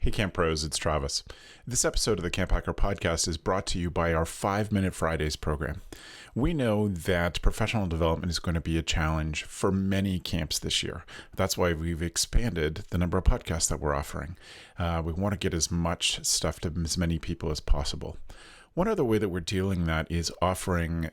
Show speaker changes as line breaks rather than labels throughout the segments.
Hey Camp Pros, it's Travis. This episode of the CampHacker Podcast is brought to you by our 5-Minute Fridays program. We know that professional development is going to be a challenge for many camps this year. That's why we've expanded the number of podcasts that we're offering. We want to get as much stuff to as many people as possible. One other way that we're dealing that is offering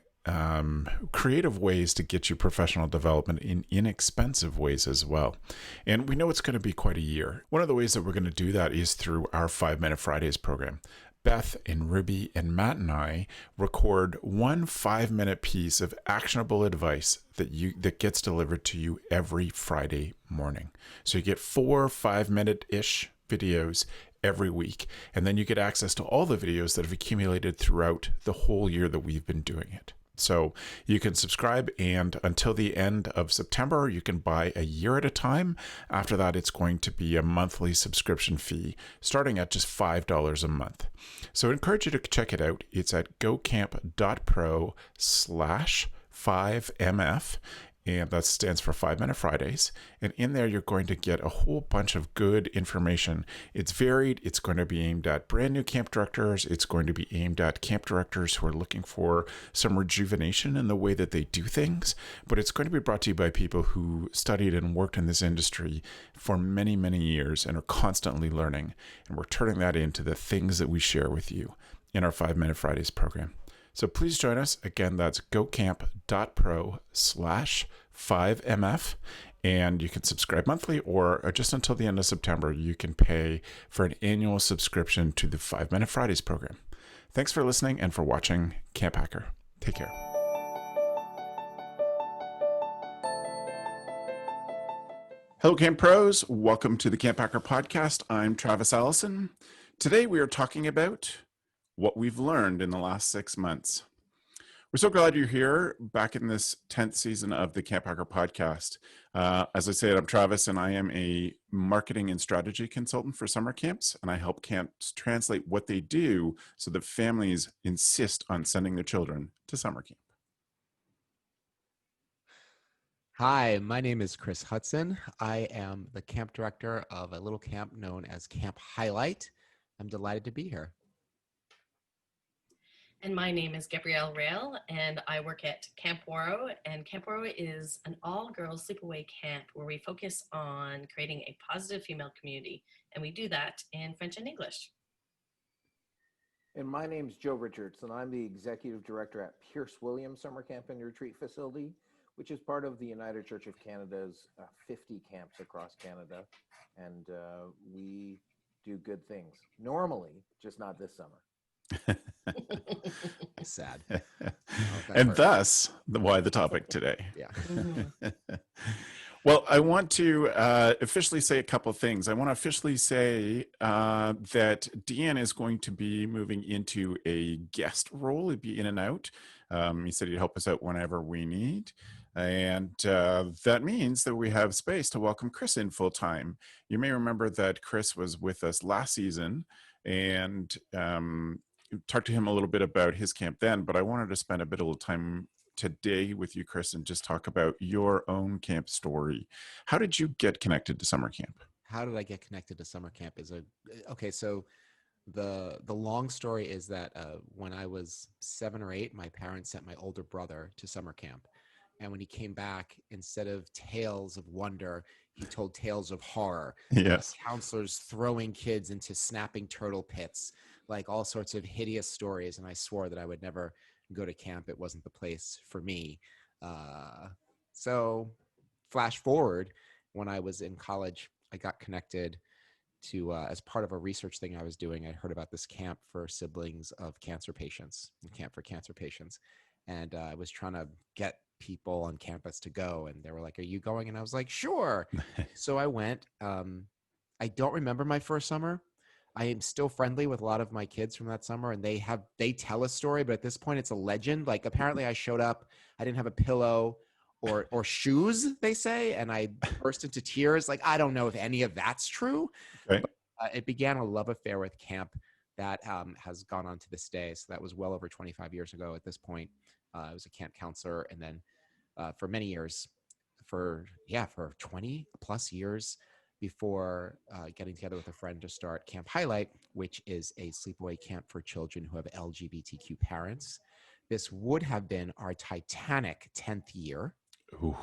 creative ways to get you professional development in inexpensive ways as well. And we know it's going to be quite a year. One of the ways that we're going to do that is through our 5-Minute Fridays program. Beth and Ruby and Matt and I record one 5-minute piece of actionable advice that gets delivered to you every Friday morning. So you get 4 5-minute-ish videos every week, and then you get access to all the videos that have accumulated throughout the whole year that we've been doing it. So you can subscribe, and until the end of September, you can buy a year at a time. After that, it's going to be a monthly subscription fee, starting at just $5 a month. So I encourage you to check it out. It's at gocamp.pro/5mf. And that stands for 5-Minute Fridays. And in there, you're going to get a whole bunch of good information. It's varied. It's going to be aimed at brand new camp directors. It's going to be aimed at camp directors who are looking for some rejuvenation in the way that they do things. But it's going to be brought to you by people who studied and worked in this industry for many, many years and are constantly learning. And we're turning that into the things that we share with you in our 5-Minute Fridays program. So please join us. Again, that's gocamp.pro/5mf. And you can subscribe monthly, or just until the end of September, you can pay for an annual subscription to the 5-Minute Fridays program. Thanks for listening and for watching Camp Hacker. Take care. Hello, Camp Pros. Welcome to the Camp Hacker Podcast. I'm Travis Allison. Today we are talking about what we've learned in the last 6 months. We're so glad you're here back in this 10th season of the CampHacker Podcast. As I said, I'm Travis, and I am a marketing and strategy consultant for summer camps, and I help camps translate what they do so that families insist on sending their children to summer camp.
Hi, my name is Chris Hudson. I am the camp director of a little camp known as Camp Highlight. I'm delighted to be here.
And my name is Gabrielle Rail, and I work at Camp Waro. And Camp Waro is an all-girls sleepaway camp where we focus on creating a positive female community. And we do that in French and English.
And my name's Joe Richards, and I'm the executive director at Pierce Williams Summer Camp and Retreat Facility, which is part of the United Church of Canada's 50 camps across Canada. And we do good things. Normally, just not this summer.
Sad.
And thus, why the topic today.
Yeah.
Well, I want to officially say a couple of things. I want to officially say that Deanne is going to be moving into a guest role. He'd be in and out. He said he'd help us out whenever we need. And that means that we have space to welcome Chris in full time. You may remember that Chris was with us last season, and talked to him a little bit about his camp then, but I wanted to spend a bit of time today with you, Chris, and just talk about your own camp story. How did you get connected to summer camp?
How did I get connected to summer camp? So the long story is that when I was 7 or 8, my parents sent my older brother to summer camp. And when he came back, instead of tales of wonder, he told tales of horror.
Yes.
Counselors throwing kids into snapping turtle pits, like all sorts of hideous stories. And I swore that I would never go to camp. It wasn't the place for me. So flash forward, when I was in college, I got connected to, as part of a research thing I was doing, I heard about this camp for siblings of cancer patients, a camp for cancer patients. And I was trying to get people on campus to go, and they were like, "Are you going?" And I was like, "Sure." So I went. I don't remember my first summer. I am still friendly with a lot of my kids from that summer, and they tell a story, but at this point it's a legend. Like, apparently I showed up, I didn't have a pillow or shoes, they say, and I burst into tears. Like, I don't know if any of that's true.
Okay.
But, it began a love affair with camp that has gone on to this day. So that was well over 25 years ago at this point. I was a camp counselor, and then for many years, for 20 plus years, before getting together with a friend to start Camp Highlight, which is a sleepaway camp for children who have LGBTQ parents. This would have been our Titanic 10th year.
Ooh.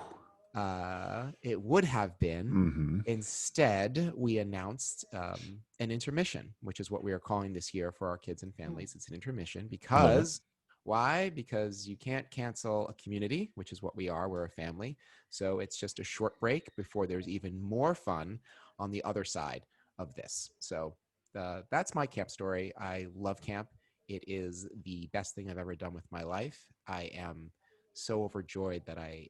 It would have been.
Mm-hmm.
Instead, we announced an intermission, which is what we are calling this year for our kids and families. It's an intermission because why? Because you can't cancel a community, which is what we are. We're a family. So it's just a short break before there's even more fun on the other side of this. So that's my camp story. I love camp. It is the best thing I've ever done with my life. I am so overjoyed that I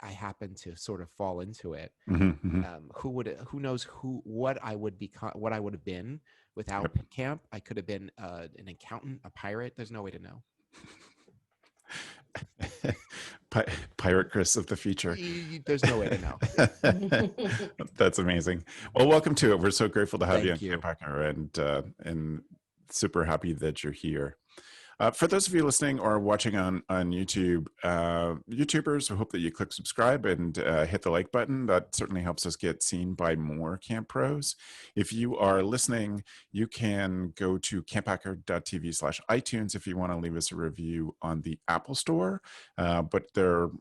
happen to sort of fall into it.
Mm-hmm.
Who knows what I would become, what I would have been without camp. I could have been an accountant, a pirate. There's no way to know.
Pirate Chris of the future.
There's no way to know.
That's amazing. Well, welcome to it. We're so grateful to have
Thank
you on
you.
CampHacker, and super happy that you're here. For those of you listening or watching on YouTube, YouTubers, we hope that you click subscribe and hit the like button. That certainly helps us get seen by more camp pros. If you are listening, you can go to camphacker.tv/iTunes if you want to leave us a review on the Apple Store. But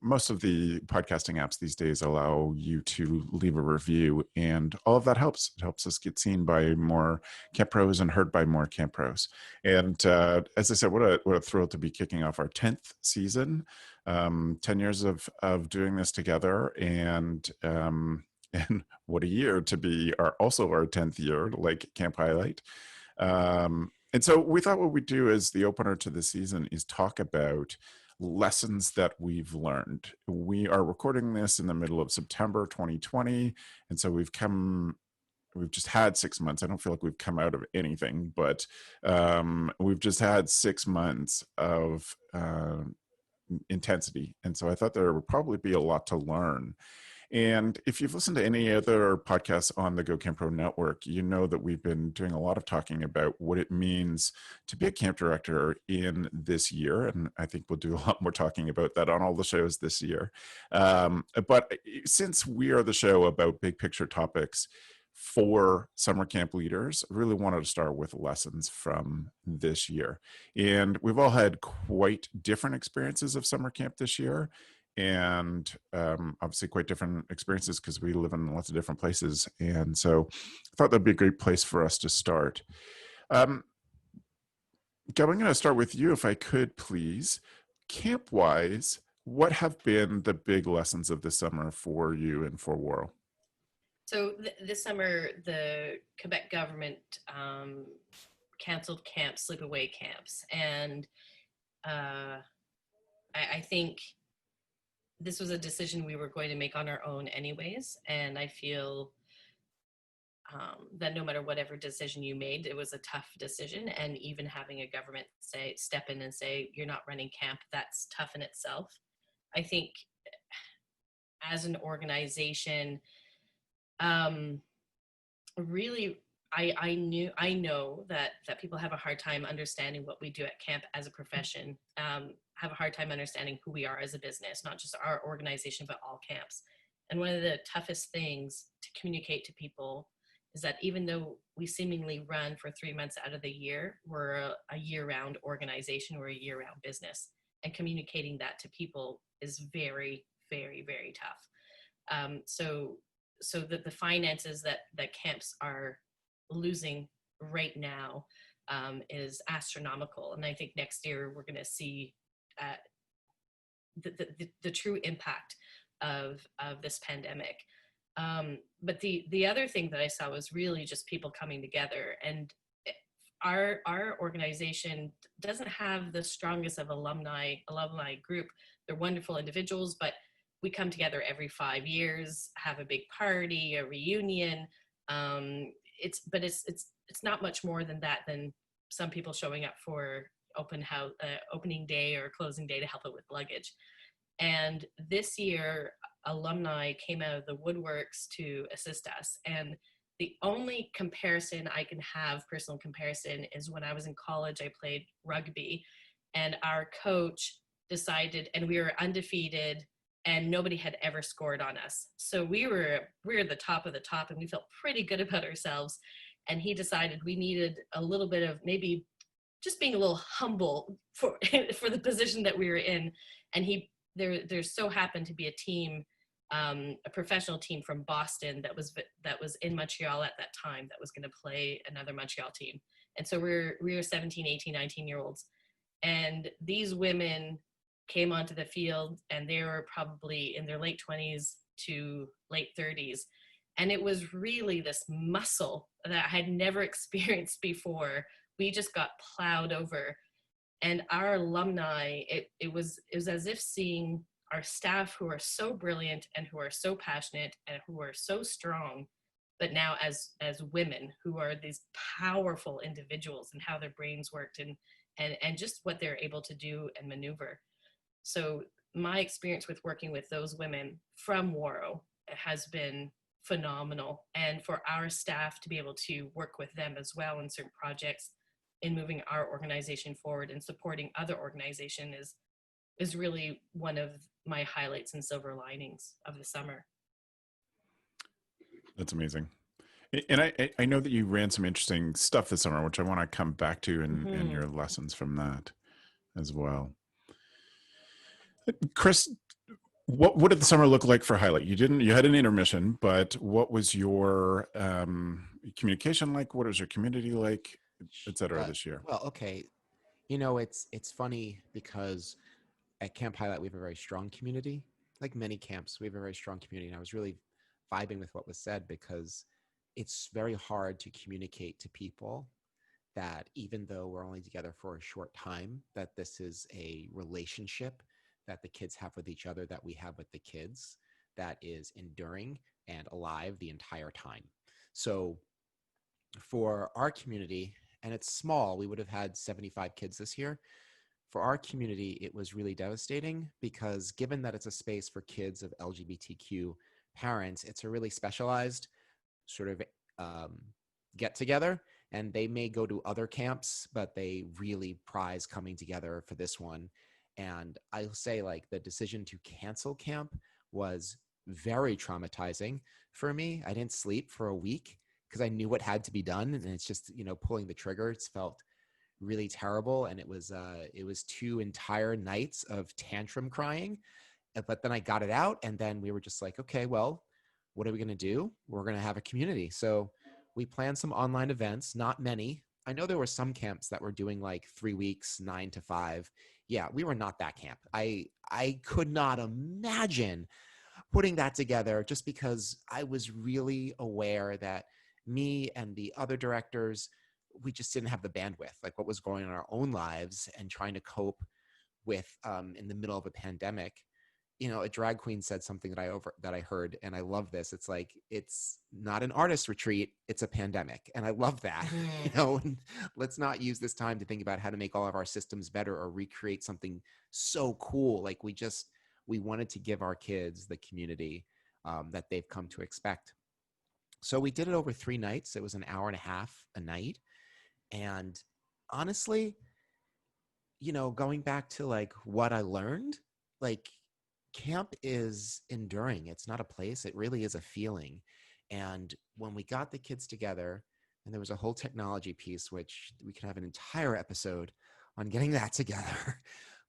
most of the podcasting apps these days allow you to leave a review, and all of that helps. It helps us get seen by more camp pros and heard by more camp pros. And as I said, what a thrill to be kicking off our 10th season, 10 years of doing this together, and what a year to be also our 10th year, like Camp Highlight. And so we thought what we'd do as the opener to the season is talk about lessons that we've learned. We are recording this in the middle of September 2020, and so we've just had 6 months. I don't feel like we've come out of anything, but we've just had 6 months of intensity. And so I thought there would probably be a lot to learn. And if you've listened to any other podcasts on the Go Camp Pro network, you know that we've been doing a lot of talking about what it means to be a camp director in this year. And I think we'll do a lot more talking about that on all the shows this year. But since we are the show about big picture topics for summer camp leaders, I really wanted to start with lessons from this year. And we've all had quite different experiences of summer camp this year. And obviously quite different experiences because we live in lots of different places. And so I thought that'd be a great place for us to start. Gab, I'm going to start with you, if I could, please. Camp-wise, what have been the big lessons of this summer for you and for Worrell?
So this summer, the Quebec government canceled camps, sleepaway camps. And I think this was a decision we were going to make on our own anyways. And I feel that no matter whatever decision you made, it was a tough decision. And even having a government step in and say, you're not running camp, that's tough in itself. I think as an organization, really, I know that people have a hard time understanding what we do at camp as a profession, have a hard time understanding who we are as a business, not just our organization, but all camps. And one of the toughest things to communicate to people is that even though we seemingly run for 3 months out of the year, we're a year-round organization, we're a year-round business. And communicating that to people is very, very, very tough. So that the finances that camps are losing right now is astronomical. And I think next year we're going to see the true impact of this pandemic. But the other thing that I saw was really just people coming together. And our organization doesn't have the strongest of alumni group. They're wonderful individuals, but we come together every 5 years, have a big party, a reunion. It's not much more than that, than some people showing up for opening day or closing day to help out with luggage. And this year, alumni came out of the woodworks to assist us. And the only comparison I can have, personal comparison, is when I was in college, I played rugby, and our coach decided, and we were undefeated and nobody had ever scored on us. So we were the top of the top, and we felt pretty good about ourselves. And he decided we needed a little bit of maybe just being a little humble for for the position that we were in. And there so happened to be a team, a professional team from Boston that was in Montreal at that time that was going to play another Montreal team. And so we were 17, 18, 19-year-olds. And these women came onto the field, and they were probably in their late 20s to late 30s. And it was really this muscle that I had never experienced before. We just got plowed over. And our alumni, it was as if seeing our staff, who are so brilliant and who are so passionate and who are so strong, but now as women who are these powerful individuals, and how their brains worked, and just what they're able to do and maneuver. So my experience with working with those women from Waro has been phenomenal. And for our staff to be able to work with them as well in certain projects, in moving our organization forward and supporting other organization is really one of my highlights and silver linings of the summer.
That's amazing. And I know that you ran some interesting stuff this summer, which I want to come back to in your lessons from that as well. Chris, what did the summer look like for Highlight? You had an intermission, but what was your communication like? What was your community like, et cetera, this year?
Well, okay. It's funny because at Camp Highlight, we have a very strong community. Like many camps, we have a very strong community. And I was really vibing with what was said, because it's very hard to communicate to people that even though we're only together for a short time, that this is a relationship that the kids have with each other, that we have with the kids, that is enduring and alive the entire time. So for our community, and it's small, we would have had 75 kids this year. For our community, it was really devastating, because given that it's a space for kids of LGBTQ parents, it's a really specialized sort of get together, and they may go to other camps, but they really prize coming together for this one. And I'll say, like, the decision to cancel camp was very traumatizing for me. I didn't sleep for a week because I knew what had to be done, and it's just, pulling the trigger. It's felt really terrible, and it was 2 entire nights of tantrum crying. But then I got it out, and then we were just like, okay, well, what are we going to do? We're going to have a community. So we planned some online events, not many. I know there were some camps that were doing like 3 weeks, 9 to 5. Yeah, we were not that camp. I could not imagine putting that together, just because I was really aware that me and the other directors, we just didn't have the bandwidth, like what was going on in our own lives, and trying to cope with in the middle of a pandemic. A drag queen said something that I heard, and I love this. It's like, it's not an artist retreat, it's a pandemic. And I love that. And let's not use this time to think about how to make all of our systems better or recreate something so cool. Like, we wanted to give our kids the community that they've come to expect. So we did it over 3 nights. It was an hour and a half a night. And honestly, going back to like what I learned, like, camp is enduring. It's not a place. It really is a feeling. And when we got the kids together, and there was a whole technology piece, which we could have an entire episode on getting that together.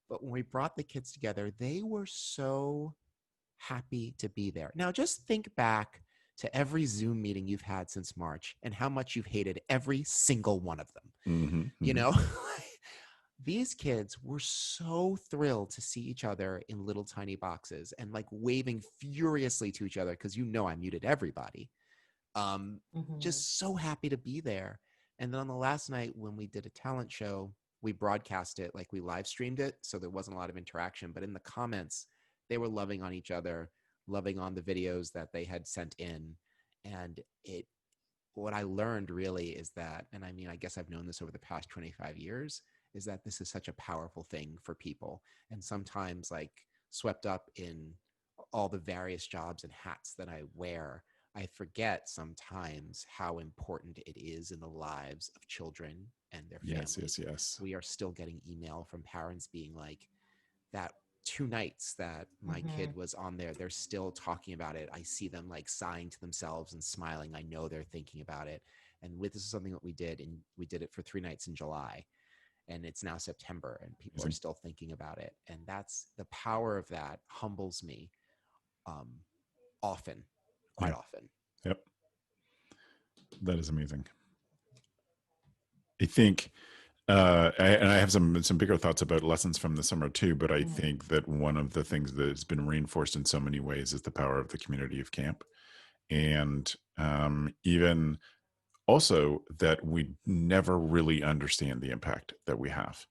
But when we brought the kids together, they were so happy to be there. Now, just think back to every Zoom meeting you've had since March and how much you've hated every single one of them. These kids were so thrilled to see each other in little tiny boxes and like waving furiously to each other, because I muted everybody. Just so happy to be there. And then on the last night when we did a talent show, we broadcast it, like we live streamed it, so there wasn't a lot of interaction. But in the comments, they were loving on each other, loving on the videos that they had sent in. And what I learned really is that, and I mean, I guess I've known this over the past 25 years, is that this is such a powerful thing for people. And sometimes, like, swept up in all the various jobs and hats that I wear, I forget sometimes how important it is in the lives of children and their families.
Yes.
We are still getting email from parents being like, that 2 nights that my
Mhm.
kid was on there, they're still talking about it. I see them like sighing to themselves and smiling. I know they're thinking about it. And this is something that we did, and we did it for 3 nights in July, and it's now September, and people are
Amazing.
still thinking about it. And that's the power of that humbles me often, quite
Yeah.
often.
Yep. That is amazing. I think, and I have some bigger thoughts about lessons from the summer too, but I think that one of the things that has been reinforced in so many ways is the power of the community of camp. And even also that we never really understand the impact that we have.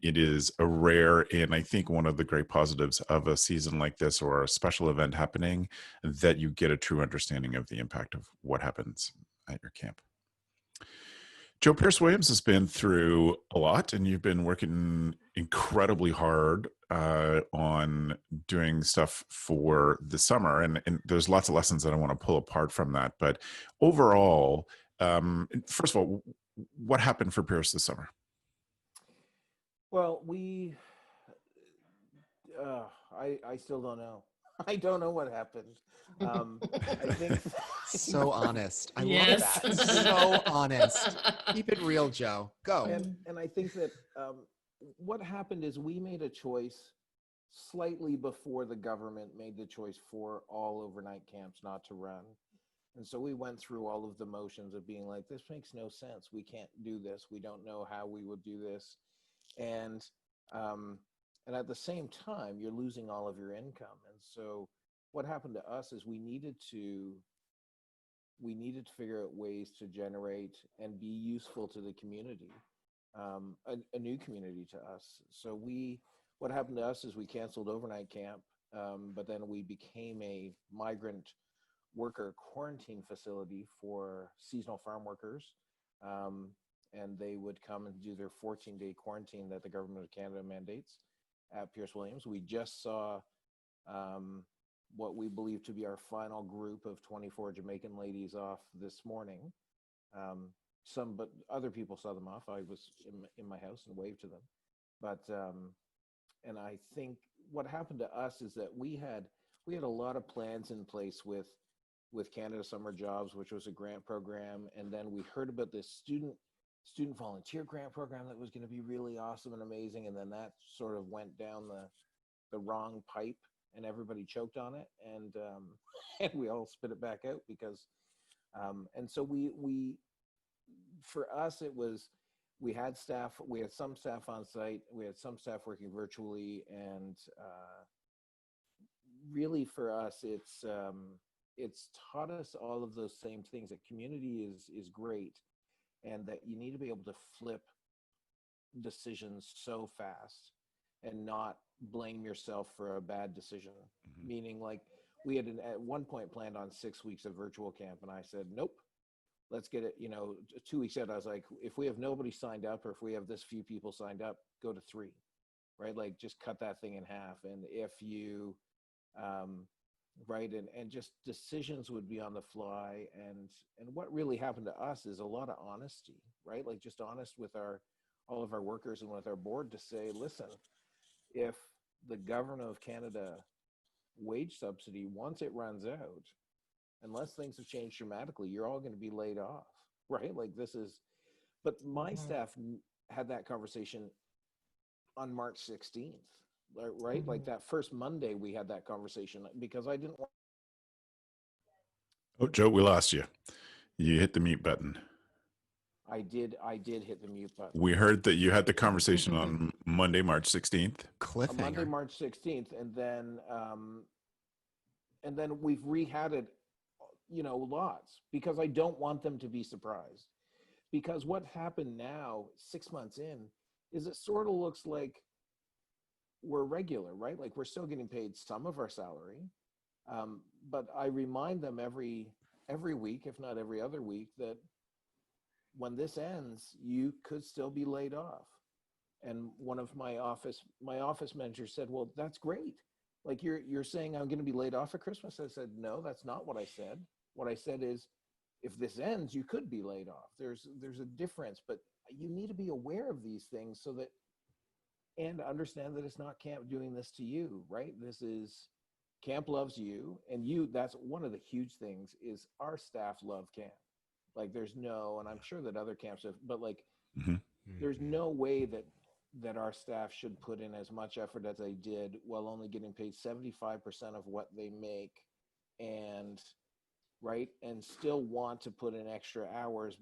It is a rare, and I think one of the great positives of a season like this or a special event happening, that you get a true understanding of the impact of what happens at your camp. Joe Pierce Williams has been through a lot, and you've been working incredibly hard on doing stuff for the summer. And there's lots of lessons that I want to pull apart from that. But overall, first of all, what happened for Pierce this summer?
Well, I still don't know. I don't know what happened. I think
So honest. I
Yes.
love that. So honest. Keep it real, Joe. Go.
and I think that what happened is we made a choice slightly before the government made the choice for all overnight camps not to run. And so we went through all of the motions of being like, this makes no sense. We can't do this. We don't know how we would do this. And at the same time, you're losing all of your income. And so what happened to us is we needed to figure out ways to generate and be useful to the community, a new community to us. So what happened to us is we canceled overnight camp, but then we became a migrant worker quarantine facility for seasonal farm workers. And they would come and do their 14-day quarantine that the government of Canada mandates at Pierce Williams. We just saw what we believe to be our final group of 24 Jamaican ladies off this morning. But other people saw them off. I was in my house and waved to them. But and I think what happened to us is that we had a lot of plans in place with Canada Summer Jobs, which was a grant program, and then we heard about this student volunteer grant program that was going to be really awesome and amazing, and then that sort of went down the wrong pipe, and everybody choked on it, and and we all spit it back out because and so we for us it was we had some staff on site, we had some staff working virtually, and really for us it's taught us all of those same things, that community is great, and that you need to be able to flip decisions so fast and not blame yourself for a bad decision. Mm-hmm. Meaning, like, we had at one point planned on 6 weeks of virtual camp, and I said, nope, let's get it. 2 weeks out, I was like, if we have nobody signed up, or if we have this few people signed up, go to 3, right? Like, just cut that thing in half. And if you right, and just decisions would be on the fly, and what really happened to us is a lot of honesty, right? Like, just honest with all of our workers and with our board to say, listen, if the government of Canada wage subsidy, once it runs out, unless things have changed dramatically, you're all going to be laid off, right? Like, but my staff had that conversation on March 16th. Right? Mm-hmm. Like, that first Monday we had that conversation, because I didn't want.
Oh, Joe, we lost you. You hit the mute button.
I did hit the mute button.
We heard that you had the conversation on Monday, March 16th.
Cliffhanger.
On Monday, March 16th, and then we've re-had it, lots, because I don't want them to be surprised. Because what happened now, 6 months in, is it sort of looks like we're regular, right? Like, we're still getting paid some of our salary, but I remind them every week, if not every other week, that when this ends, you could still be laid off. And one of my office managers said, "Well, that's great. Like, you're saying I'm going to be laid off at Christmas?" I said, "No, that's not what I said. What I said is, if this ends, you could be laid off. There's a difference, but you need to be aware of these things so that and understand that it's not camp doing this to you, right? This is camp loves you, and you. That's one of the huge things is our staff love camp. Like there's no, and I'm sure that other camps have, but like
Hmm.
there's no way that our staff should put in as much effort as they did while only getting paid 75% of what they make, and right, and still want to put in extra hours,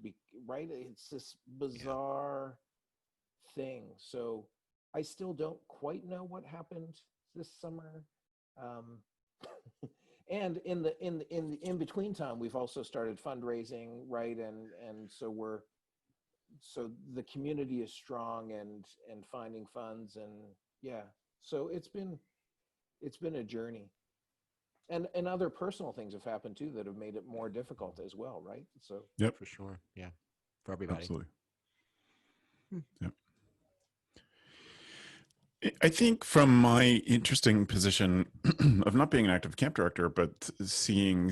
right? It's this bizarre thing. So I still don't quite know what happened this summer. Um, and in between time, we've also started fundraising, right? And so the community is strong and finding funds, and yeah. So it's been a journey. And other personal things have happened too that have made it more difficult as well, right? So
Yep.
For sure. Yeah. For everybody.
Absolutely. Yep. I think from my interesting position of not being an active camp director, but seeing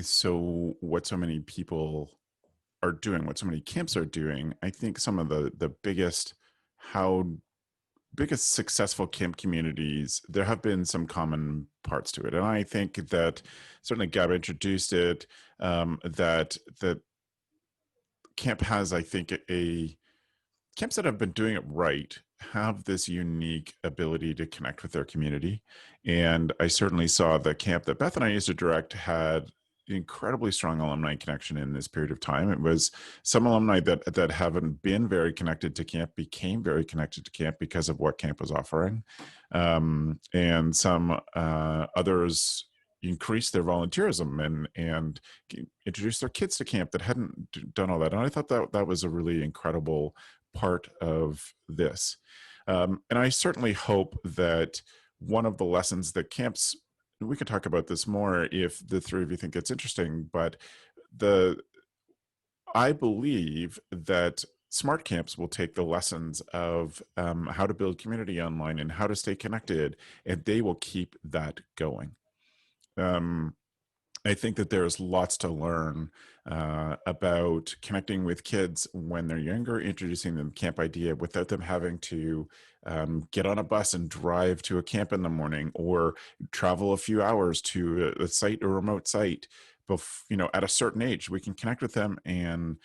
what so many people are doing, what so many camps are doing, I think some of the biggest successful camp communities, there have been some common parts to it. And I think that certainly Gab introduced it, that camp has, I think, camps that have been doing it right have this unique ability to connect with their community. And I certainly saw the camp that Beth and I used to direct had incredibly strong alumni connection in this period of time. It was some alumni that haven't been very connected to camp became very connected to camp because of what camp was offering. And some others increased their volunteerism and introduced their kids to camp that hadn't done all that. And I thought that was a really incredible part of this. And I certainly hope that one of the lessons that camps, we could talk about this more if the three of you think it's interesting, but I believe that smart camps will take the lessons of how to build community online and how to stay connected, and they will keep that going. I think that there's lots to learn about connecting with kids when they're younger, introducing them camp idea without them having to get on a bus and drive to a camp in the morning or travel a few hours to a site, a remote site. At a certain age, we can connect with them and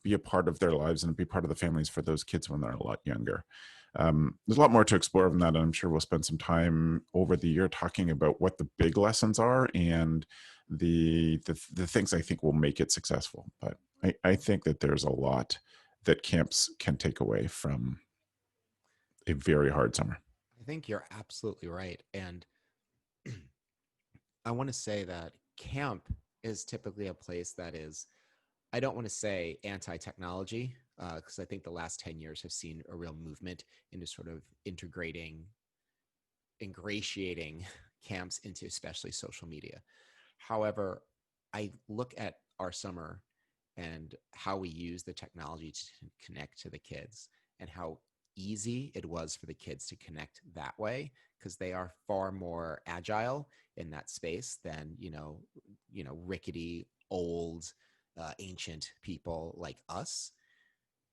be a part of their lives and be part of the families for those kids when they're a lot younger. There's a lot more to explore from that, and I'm sure we'll spend some time over the year talking about what the big lessons are and the things I think will make it successful. But I think that there's a lot that camps can take away from a very hard summer.
I think you're absolutely right. And I want to say that camp is typically a place that is, I don't want to say anti-technology, because I think the last 10 years have seen a real movement into sort of ingratiating camps into especially social media. However, I look at our summer and how we use the technology to connect to the kids and how easy it was for the kids to connect that way, because they are far more agile in that space than, rickety, old, ancient people like us.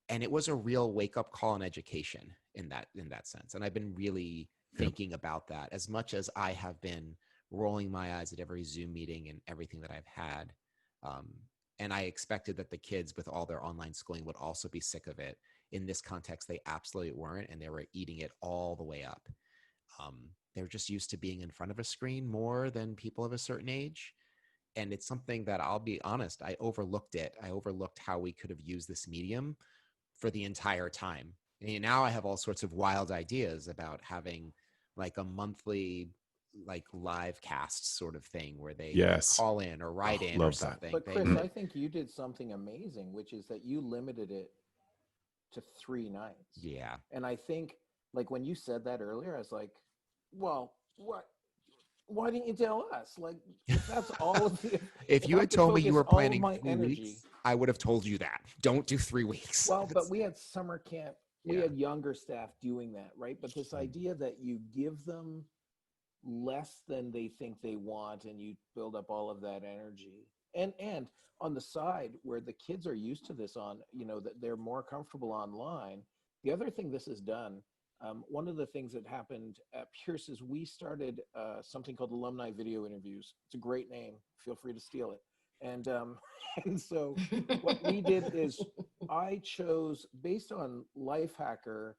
And it was a real wake-up call in education in that sense. And I've been really thinking about that as much as I have been rolling my eyes at every Zoom meeting and everything that I've had. And I expected that the kids with all their online schooling would also be sick of it. In this context, they absolutely weren't, and they were eating it all the way up. They're just used to being in front of a screen more than people of a certain age. And it's something that, I'll be honest, I overlooked it. I overlooked how we could have used this medium for the entire time. And now I have all sorts of wild ideas about having like a monthly live cast sort of thing where they call in or write in or something.
But Chris, I think you did something amazing, which is that you limited it to 3 nights.
Yeah.
And I think like when you said that earlier, I was like, well, what? Why didn't you tell us? Like, if that's all of the.
If you had told me you were planning 3 weeks, I would have told you that. Don't do 3 weeks.
Well, but we had summer camp. We had younger staff doing that, right? But this idea that you give them less than they think they want and you build up all of that energy. And on the side where the kids are used to this that they're more comfortable online. The other thing this has done, One of the things that happened at Pierce is we started something called Alumni Video Interviews. It's a great name. Feel free to steal it. And and so what we did is I chose, based on Lifehacker,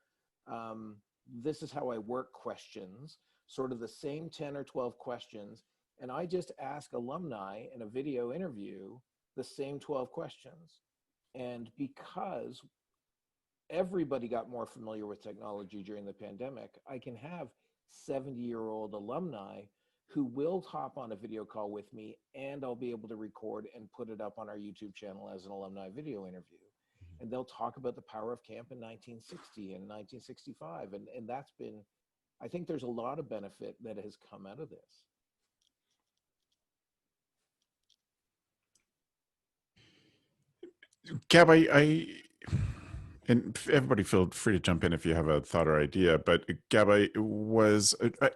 this is how I work questions, sort of the same 10 or 12 questions. And I just ask alumni in a video interview the same 12 questions. And because everybody got more familiar with technology during the pandemic, I can have 70-year-old alumni who will hop on a video call with me, and I'll be able to record and put it up on our YouTube channel as an alumni video interview. And they'll talk about the power of camp in 1960 and 1965. And that's been, I think there's a lot of benefit that has come out of this.
Gab, and everybody feel free to jump in if you have a thought or idea, but Gab, I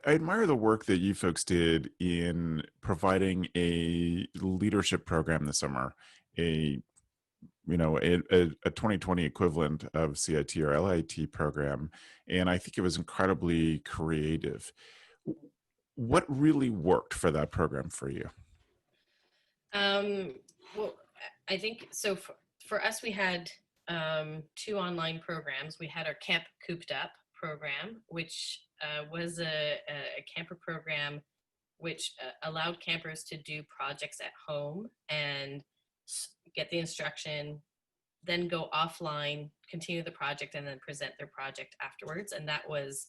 admire the work that you folks did in providing a leadership program this summer, a 2020 equivalent of CIT or LIT program. And I think it was incredibly creative. What really worked for that program for you?
Well, I think so. For us, we had 2 online programs. We had our Camp Cooped Up program, which was a camper program which allowed campers to do projects at home and get the instruction, then go offline, continue the project, and then present their project afterwards. And that was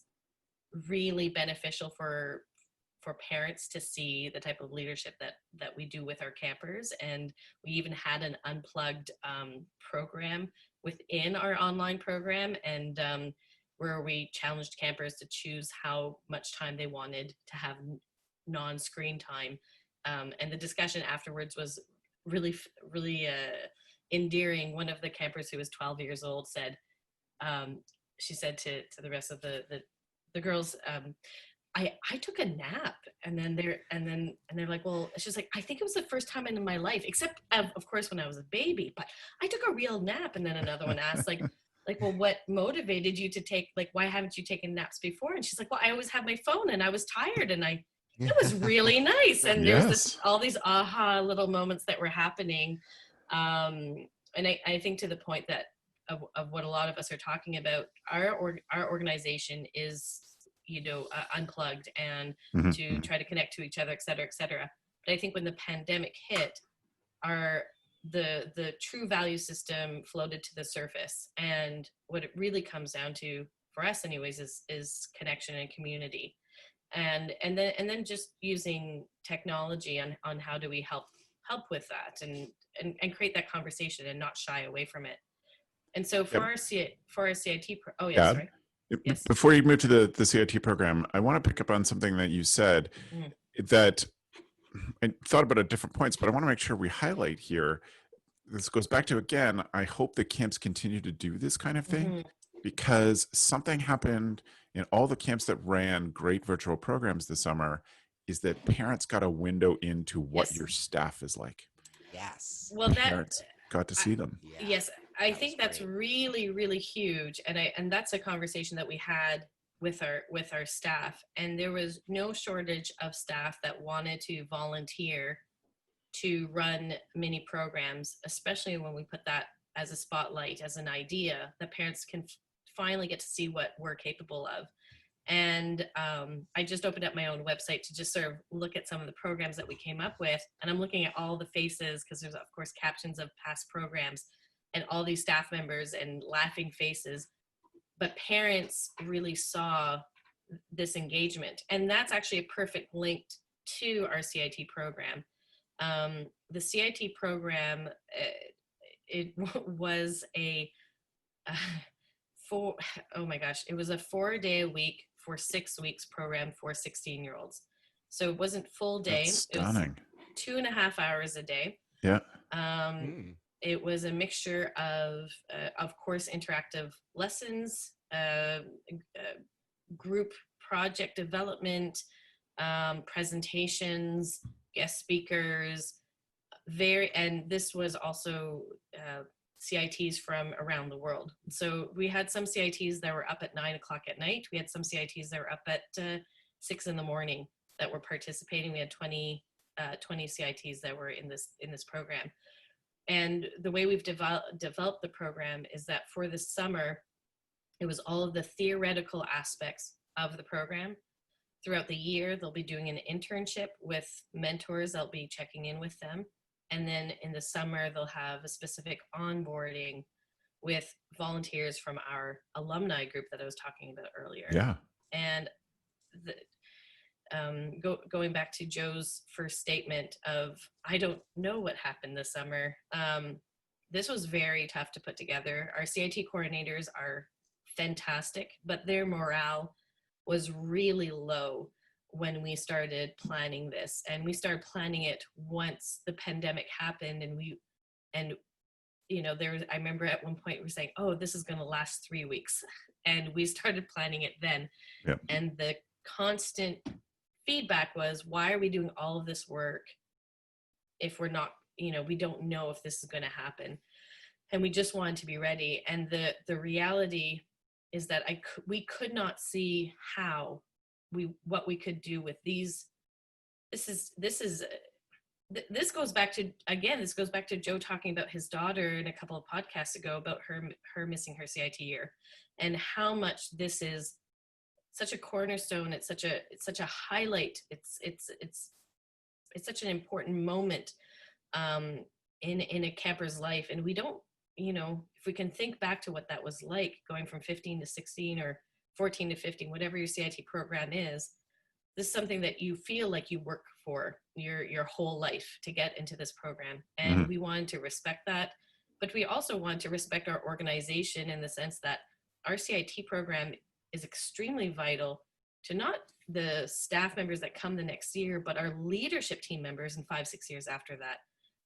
really beneficial for parents to see the type of leadership that we do with our campers. And we even had an unplugged program within our online program, and where we challenged campers to choose how much time they wanted to have non-screen time. And the discussion afterwards was really endearing. One of the campers, who was 12 years old, said, she said to the rest of the girls, I took a nap, and then they're like, well, she's like, I think it was the first time in my life, except of course when I was a baby, but I took a real nap. And then another one asked, like, well, what motivated you to take, like, why haven't you taken naps before? And she's like, well, I always had my phone and I was tired, and it was really nice. And
Yes.
there's all these aha little moments that were happening. And I think, to the point that of what a lot of us are talking about, our organization is, unplugged and to try to connect to each other, et cetera, et cetera. But I think when the pandemic hit, the true value system floated to the surface. And what it really comes down to, for us anyways, is connection and community. And then just using technology on how do we help with that and create that conversation and not shy away from it. And so for our CIT, sorry.
Yes. Before you move to the CIT program, I want to pick up on something that you said that I thought about at different points, but I want to make sure we highlight here. This goes back to, again, I hope the camps continue to do this kind of thing, because something happened in all the camps that ran great virtual programs this summer, is that parents got a window into what your staff is like.
Yes.
Well,
parents got to see them.
Yes. I think that's really, really huge. And that's a conversation that we had with our staff. And there was no shortage of staff that wanted to volunteer to run mini programs, especially when we put that as a spotlight, as an idea that parents can finally get to see what we're capable of. And I just opened up my own website to just sort of look at some of the programs that we came up with. And I'm looking at all the faces, because there's, of course, captions of past programs and all these staff members and laughing faces. But parents really saw this engagement. And that's actually a perfect link to our CIT program. The CIT program, it was it was a 4-day-a-week for 6 weeks program for 16-year-olds. So it wasn't full day.
That's stunning.
It was 2.5 hours a day.
Yeah.
It was a mixture of course, interactive lessons, group project development, presentations, guest speakers, and this was also CITs from around the world. So we had some CITs that were up at 9 o'clock at night. We had some CITs that were up at 6 in the morning that were participating. We had 20 CITs that were in this program. And the way we've developed the program is that for the summer, it was all of the theoretical aspects of the program. Throughout the year, they'll be doing an internship with mentors. They'll be checking in with them. And then in the summer, they'll have a specific onboarding with volunteers from our alumni group that I was talking about earlier.
Yeah.
And going back to Joe's first statement of, I don't know what happened this summer. This was very tough to put together. Our CIT coordinators are fantastic, but their morale was really low when we started planning this. And we started planning it once the pandemic happened. And I remember at one point we were saying, oh, this is going to last 3 weeks. And we started planning it then.
Yep.
And the constant feedback was, why are we doing all of this work if we're not, we don't know if this is going to happen? And we just wanted to be ready. And the reality is that we could not see what we could do with these. This goes back to Joe talking about his daughter in a couple of podcasts ago about her missing her CIT year, and how much this is such a cornerstone. It's such a highlight. It's such an important moment in a camper's life. And we don't, if we can think back to what that was like, going from 15 to 16 or 14 to 15, whatever your CIT program is, this is something that you feel like you work for your whole life to get into this program. And we wanted to respect that, but we also want to respect our organization in the sense that our CIT program is extremely vital to not the staff members that come the next year, but our leadership team members in 5-6 years after that.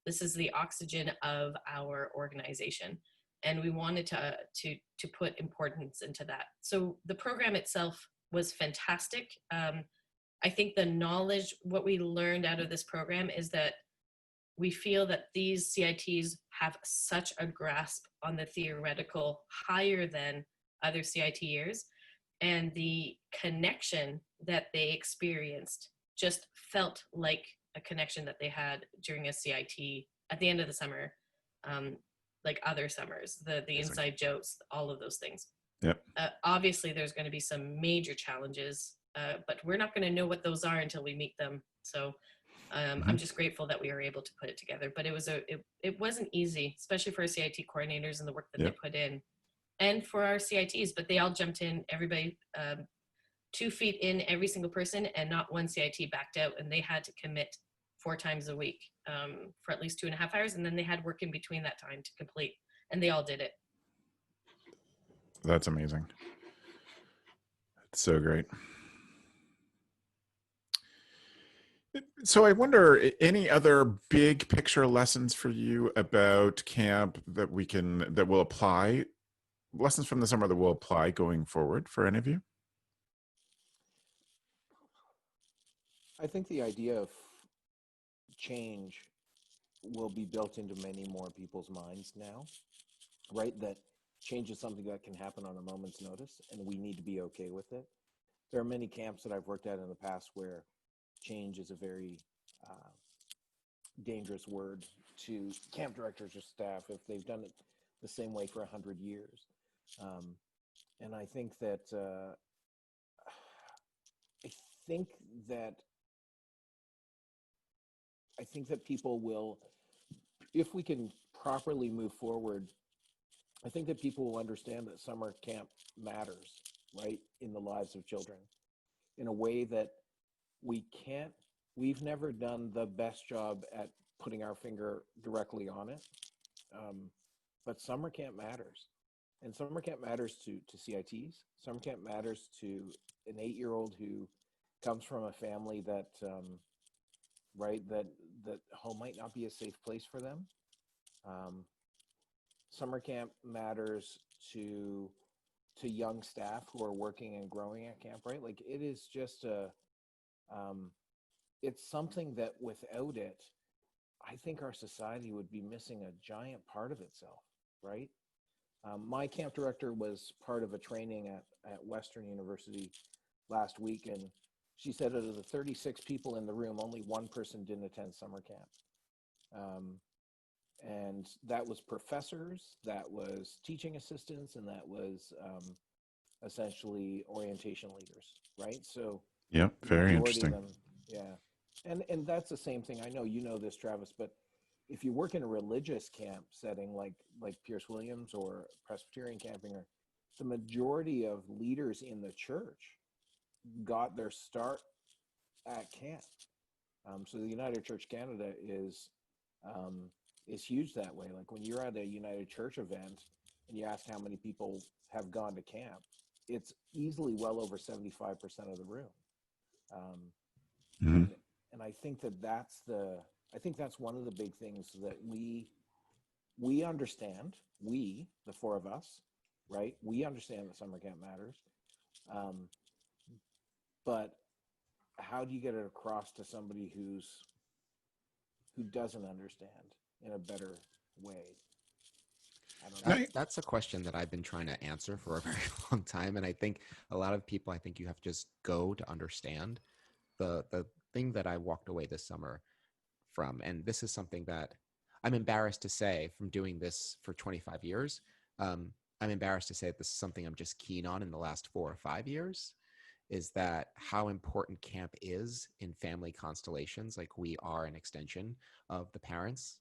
This is the oxygen of our organization. And we wanted to put importance into that. So the program itself was fantastic. I think the knowledge, what we learned out of this program is that we feel that these CITs have such a grasp on the theoretical higher than other CIT years. And the connection that they experienced just felt like a connection that they had during a CIT at the end of the summer, like other summers, the inside jokes, all of those things.
Yep.
Obviously, there's going to be some major challenges, but we're not going to know what those are until we meet them. So I'm just grateful that we were able to put it together. But it wasn't easy, especially for our CIT coordinators and the work that they put in, and for our CITs. But they all jumped in, everybody 2 feet in, every single person, and not one CIT backed out. And they had to commit 4 times a week for at least 2.5 hours. And then they had work in between that time to complete. And they all did it.
That's amazing. That's so great. So I wonder, any other big picture lessons for you about camp that will apply, lessons from the summer that will apply going forward for any of you?
I think the idea of change will be built into many more people's minds now, right? That change is something that can happen on a moment's notice, and we need to be okay with it. There are many camps that I've worked at in the past where change is a very dangerous word to camp directors or staff if they've done it the same way for 100 years. And I think that people will, if we can properly move forward, I think that people will understand that summer camp matters, right, in the lives of children in a way that we've never done the best job at putting our finger directly on it. But summer camp matters. And summer camp matters to CITs. Summer camp matters to an 8-year-old who comes from a family that, that home might not be a safe place for them. Summer camp matters to young staff who are working and growing at camp, right? Like, it is just it's something that without it, I think our society would be missing a giant part of itself. right? My camp director was part of a training at Western University last week, and she said out of the 36 people in the room, only one person didn't attend summer camp. And that was professors, that was teaching assistants, and that was essentially orientation leaders, right? So
Yep,
the
very
majority of
interesting.
them, yeah. And that's the same thing. I know you know this, Travis, but if you work in a religious camp setting like Pierce Williams or Presbyterian camping, or the majority of leaders in the church got their start at camp. So the United Church Canada is huge that way. Like when you're at a United Church event and you ask how many people have gone to camp, it's easily well over 75% of the room.
Mhm.
And I think that's one of the big things that we understand. We, the four of us, right? We understand that summer camp matters, but how do you get it across to somebody who doesn't understand in a better way? I don't know.
That's a question that I've been trying to answer for a very long time. And I think a lot of people, I think you have to just go to understand. The thing that I walked away this summer from, and this is something that I'm embarrassed to say from doing this for 25 years. I'm embarrassed to say that this is something I'm just keen on in the last 4 or 5 years, is that how important camp is in family constellations. Like we are an extension of the parents,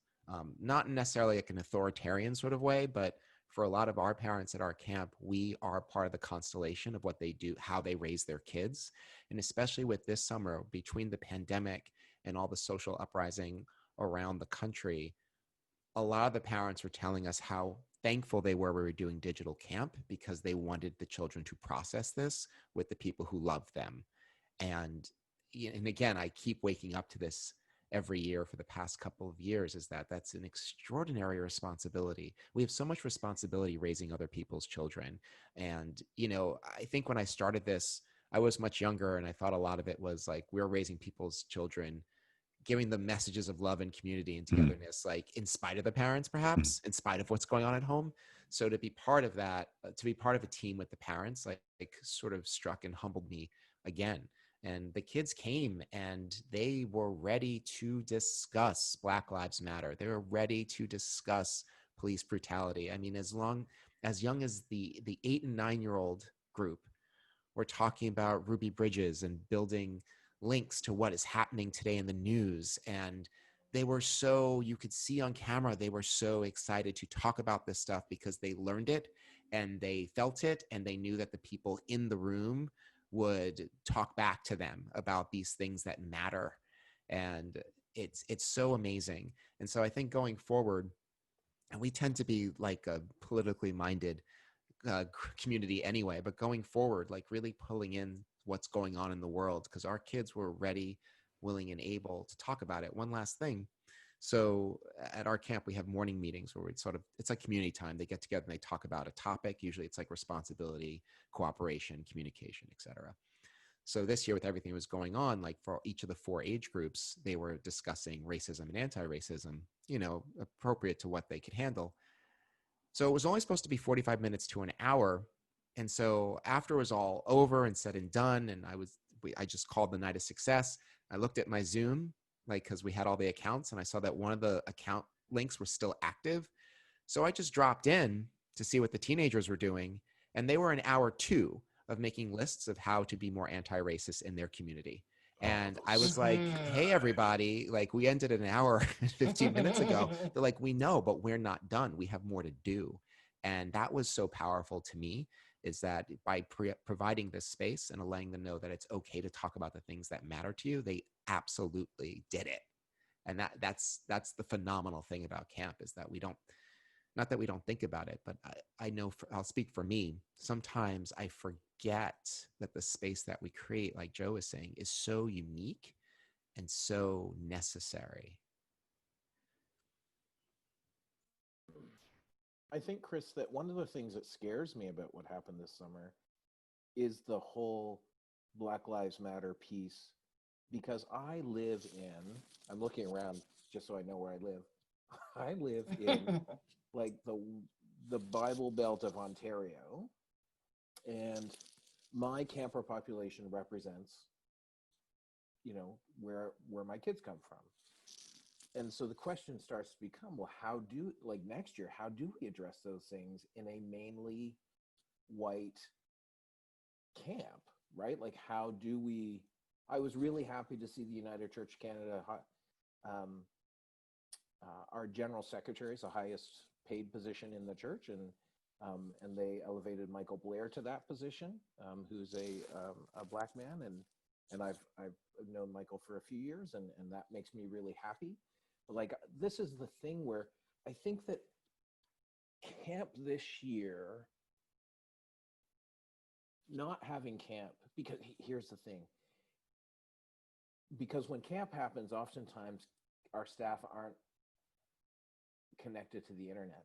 not necessarily like an authoritarian sort of way, but for a lot of our parents at our camp, we are part of the constellation of what they do, how they raise their kids. And especially with this summer, between the pandemic and all the social uprising around the country, a lot of the parents were telling us how thankful they were we were doing digital camp because they wanted the children to process this with the people who love them. And again, I keep waking up to this every year for the past couple of years, is that that's an extraordinary responsibility. We have so much responsibility raising other people's children. And, I think when I started this, I was much younger and I thought a lot of it was like we're raising people's children, giving them messages of love and community and togetherness, like in spite of the parents, perhaps in spite of what's going on at home. So to be part of that, to be part of a team with the parents, like sort of struck and humbled me again. And the kids came and they were ready to discuss Black Lives Matter. They were ready to discuss police brutality. I mean, as young as the 8 and 9-year-old group, we're talking about Ruby Bridges and building links to what is happening today in the news. And they were you could see on camera, they were so excited to talk about this stuff because they learned it and they felt it and they knew that the people in the room would talk back to them about these things that matter. And it's so amazing. And so I think going forward, and we tend to be like a politically minded community anyway, but going forward, like really pulling in what's going on in the world, because our kids were ready, willing, and able to talk about it. One last thing. So at our camp, we have morning meetings where it's like community time. They get together and they talk about a topic. Usually it's like responsibility, cooperation, communication, etc. So this year with everything that was going on, like for each of the 4 age groups, they were discussing racism and anti-racism, appropriate to what they could handle. So it was only supposed to be 45 minutes to an hour. And so after it was all over and said and done, and I just called the night a success. I looked at my Zoom, because we had all the accounts, and I saw that one of the account links was still active. So I just dropped in to see what the teenagers were doing. And they were in hour 2 of making lists of how to be more anti-racist in their community. And I was like, hey, everybody, like we ended an hour and 15 minutes ago. They're like, we know, but we're not done. We have more to do. And that was so powerful to me, is that by providing this space and letting them know that it's okay to talk about the things that matter to you, they absolutely did it. And that's the phenomenal thing about camp, is that not that we don't think about it, but I know I'll speak for me. Sometimes I forget that the space that we create, like Joe was saying, is so unique and so necessary.
I think, Chris, that one of the things that scares me about what happened this summer is the whole Black Lives Matter piece, because I'm looking around just so I know where I live. I live in like the Bible Belt of Ontario, and my camper population represents, where my kids come from. And so the question starts to become, well, next year, how do we address those things in a mainly white camp, right? Like, how do we, I was really happy to see the United Church Canada, our general secretary is the highest paid position in the church, and they elevated Michael Blair to that position, who's a black man, and I've known Michael for a few years, and that makes me really happy. But like, this is the thing where I think that camp this year, not having camp, because here's the thing, because when camp happens, oftentimes our staff aren't connected to the internet,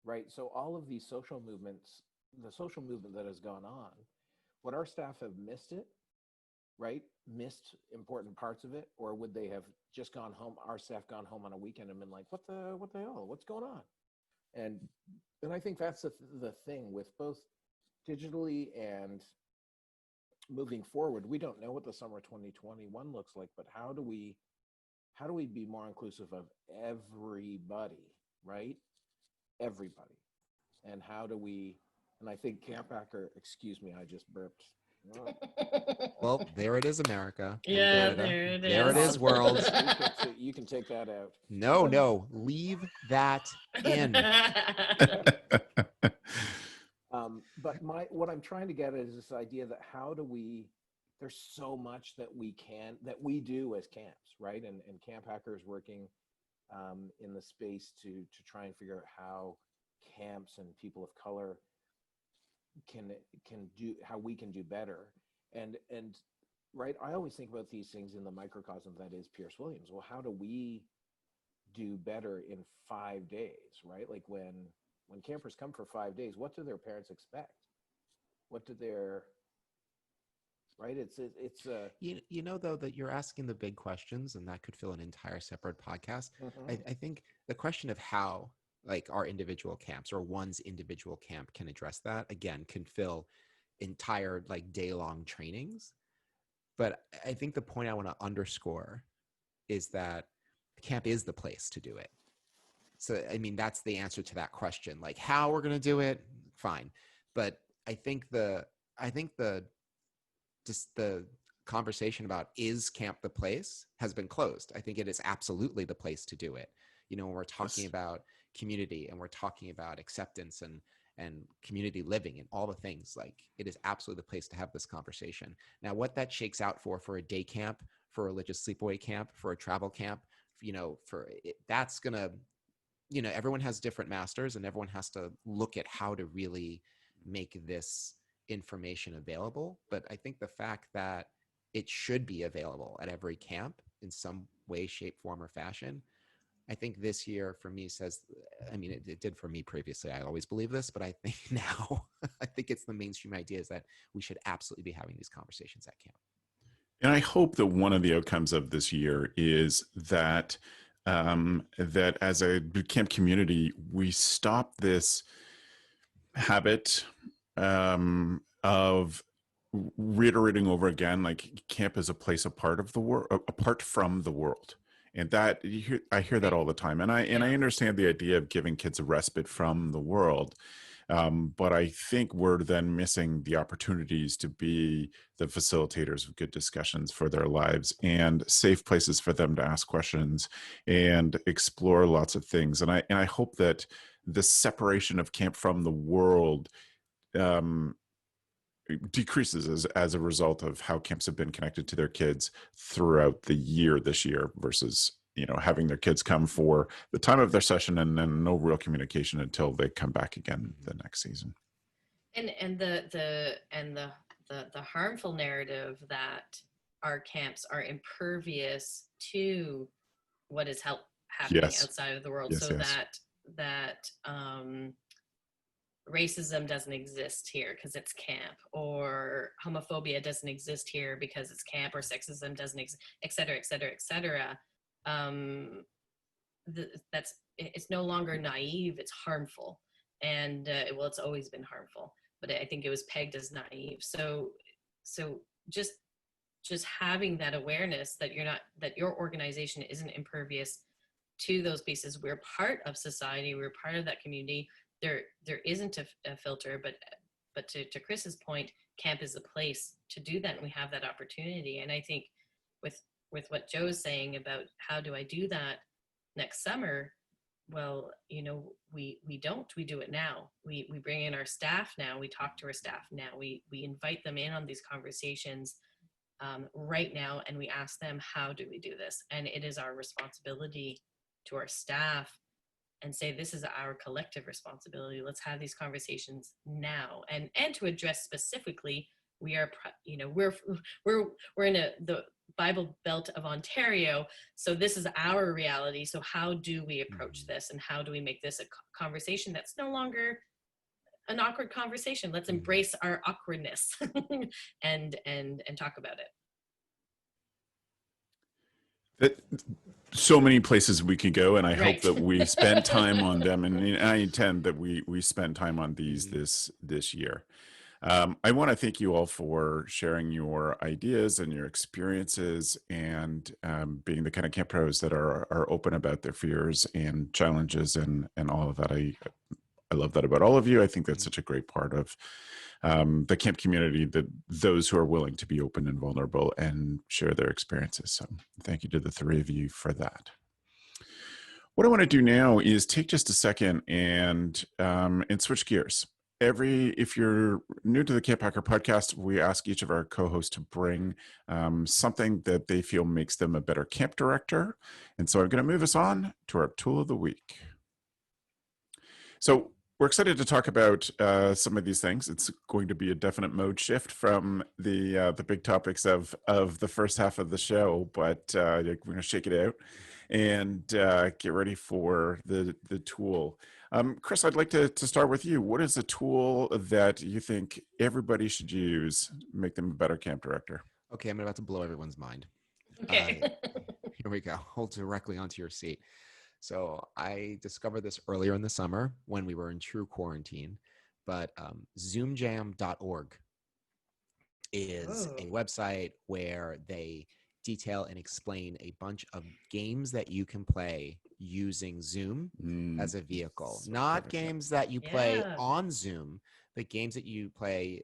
right? So all of these social movements, the social movement that has gone on, would our staff have missed it, right? Missed important parts of it? Or would they have just gone home, our staff gone home on a weekend and been like, what the hell, what's going on? And I think that's the thing with both digitally and moving forward. We don't know what the summer 2021 looks like, but how do we be more inclusive of everybody, right? Everybody. And how do we, and I think CampHacker, excuse me, I just burped.
Well, there it is, America.
Yeah,
Canada.
there it
There it
is.
is, world.
You can take that out.
No, leave that in.
But what I'm trying to get at is this idea that how do we, there's so much that we do as camps, right? And CampHacker is working in the space to try and figure out how camps and people of color can do, how we can do better. And right, I always think about these things in the microcosm that is Pierce Williams. Well, how do we do better in 5 days, right? Like when campers come for 5 days, what do their parents expect? What do their, right? It's
though, that you're asking the big questions, and that could fill an entire separate podcast. I think the question of how, like, our individual camps or one's individual camp can address that, again, can fill entire, like, day-long trainings. But I think the point I want to underscore is that camp is the place to do it. So, I mean, that's the answer to that question. Like, how we're going to do it, fine. But I think the conversation about is camp the place has been closed. I think it is absolutely the place to do it. When we're talking about community and we're talking about acceptance and community living and all the things, like, it is absolutely the place to have this conversation. Now, what that shakes out for a day camp, for a religious sleepaway camp, for a travel camp, that's going to, everyone has different masters, and everyone has to look at how to really make this information available. But I think the fact that it should be available at every camp in some way, shape, form, or fashion, I think this year for me says, I mean, it did for me previously. I always believe this, but I think now, I think it's the mainstream idea is that we should absolutely be having these conversations at camp.
And I hope that one of the outcomes of this year is that that as a camp community, we stop this habit of reiterating over again, like, camp is a place apart from the world. And that I hear that all the time. And I understand the idea of giving kids a respite from the world. But I think we're then missing the opportunities to be the facilitators of good discussions for their lives and safe places for them to ask questions and explore lots of things. And I hope that the separation of camp from the world decreases as a result of how camps have been connected to their kids throughout the year this year versus having their kids come for the time of their session and then no real communication until they come back again the next season.
And the harmful narrative that our camps are impervious to what is happening outside of the world, that racism doesn't exist here because it's camp, or homophobia doesn't exist here because it's camp, or sexism doesn't exist, et cetera, et cetera, et cetera. it's no longer naive, it's harmful. And well, it's always been harmful, but I think it was pegged as naive. So just having that awareness that your organization isn't impervious to those pieces. We're part of society, we're part of that community. There isn't a filter, but to Chris's point, camp is the place to do that, and we have that opportunity. And I think with what Joe's saying about how do I do that next summer, well, we do it now. We bring in our staff now, we talk to our staff now, we invite them in on these conversations right now, and we ask them, how do we do this? And it is our responsibility to our staff and say, this is our collective responsibility. Let's have these conversations now. And to address specifically, we are, we're in the Bible Belt of Ontario. So this is our reality. So how do we approach this? And how do we make this a conversation that's no longer an awkward conversation? Let's embrace our awkwardness and talk about it.
So many places we can go, and I
Right.
hope that we spend time on them, and I intend that we spend time on these this year. I want to thank you all for sharing your ideas and your experiences, and being the kind of camp pros that are open about their fears and challenges and all of that. I love that about all of you. I think that's such a great part of the camp community, that those who are willing to be open and vulnerable and share their experiences. So thank you to the three of you for that. What I want to do now is take just a second and switch gears. If you're new to the CampHacker podcast, we ask each of our co-hosts to bring something that they feel makes them a better camp director. And so I'm going to move us on to our tool of the week. So we're excited to talk about some of these things. It's going to be a definite mode shift from the big topics of the first half of the show, but we're going to shake it out and get ready for the tool. Chris, I'd like to start with you. What is a tool that you think everybody should use, make them a better camp director?
Okay, I'm about to blow everyone's mind.
Okay.
Here we go. Hold directly onto your seat. So I discovered this earlier in the summer when we were in true quarantine, but zoomjam.org is a website where they detail and explain a bunch of games that you can play using Zoom as a vehicle.
So
Not
perfect.
games that you play on Zoom, but games that you play.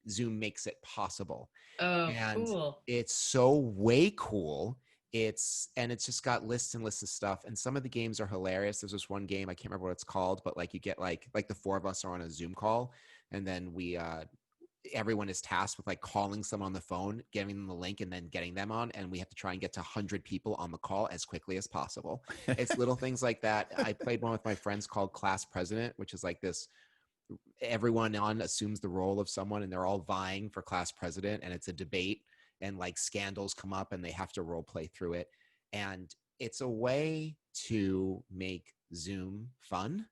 Zoom makes it possible.
Oh,
And
cool.
it's so way cool. It's just got lists and lists of stuff, and some of the games are hilarious. There's this one game, I can't remember what it's called, but like you get like the four of us are on a Zoom call, and then we everyone is tasked with like calling someone on the phone, giving them the link, and then getting them on, and we have to try and get to 100 people on the call as quickly as possible. It's little things like that. I played one with my friends called Class President, which is like this, everyone on assumes the role of someone, and they're all vying for class president, and it's a debate, and like scandals come up and they have to role play through it. And it's a way to make Zoom fun,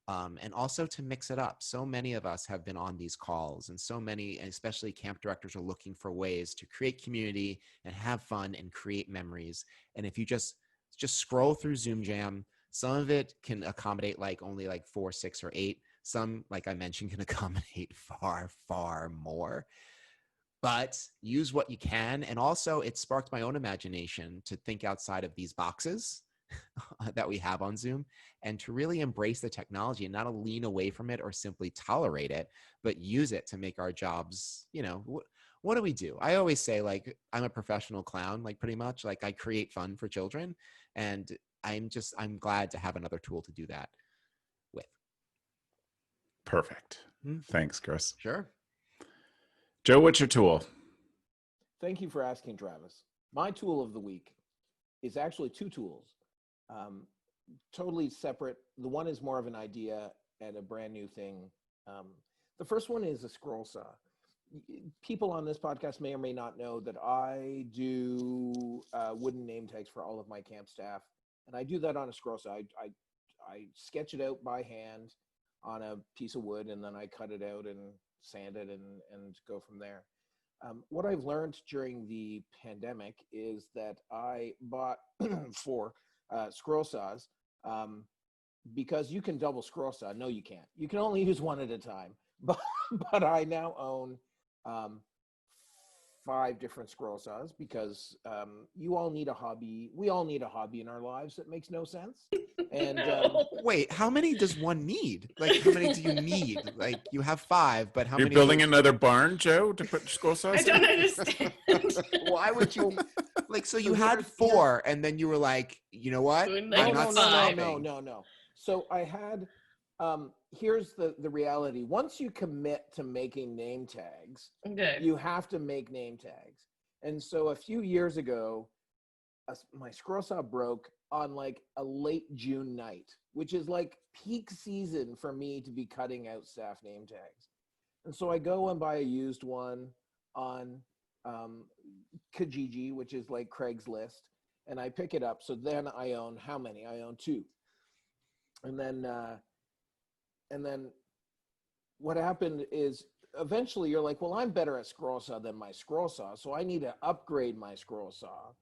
and also to mix it up. So many of us have been on these calls, and so many, and especially camp directors, are looking for ways to create community and have fun and create memories. And if you just scroll through Zoom Jam, some of it can accommodate like only like 4, 6, or 8. Some, like I mentioned, can accommodate far, far more. But use what you can. And also, it sparked my own imagination to think outside of these boxes that we have on Zoom, and to really embrace the technology and not lean away from it or simply tolerate it, but use it to make our jobs, what do we do? I always say, like, I'm a professional clown, like pretty much, like I create fun for children, and I'm glad to have another tool to do that with.
Perfect. Thanks, Chris.
Sure.
Joe, what's your tool?
Thank you for asking, Travis. My tool of the week is actually two tools, totally separate. The one is more of an idea and a brand new thing. The first one is a scroll saw. People on this podcast may or may not know that I do wooden name tags for all of my camp staff, and I do that on a scroll saw. I sketch it out by hand on a piece of wood, and then I cut it out and sand it and go from there. What I've learned during the pandemic is that I bought 4 scroll saws because you can double scroll saw. No, you can't. You can only use one at a time. But I now own 5 different scroll saws because you all need a hobby. We all need a hobby in our lives that makes no sense. And
No.
Wait, how many does one need? Like, how many do you need? Like, you have 5, but how
You're
many?
building another barn, Joe, to put scroll saws
I
in?
don't understand.
Why would you? Like, so you
So
had
here's-
4, and then you were like, you know what?
Doing
No,
like
I'm
no,
not
no, no,
stopping.
no. So I had, here's the reality. Once you commit to making name tags,
Okay.
you have to make name tags. And so a few years ago, my scroll saw broke on like a late June night, which is like peak season for me to be cutting out staff name tags. And so I go and buy a used one on Kijiji, which is like Craigslist, and I pick it up. So then I own how many? I own 2. And then what happened is eventually you're like, well, I'm better at scroll saw than my scroll saw, so I need to upgrade my scroll saw.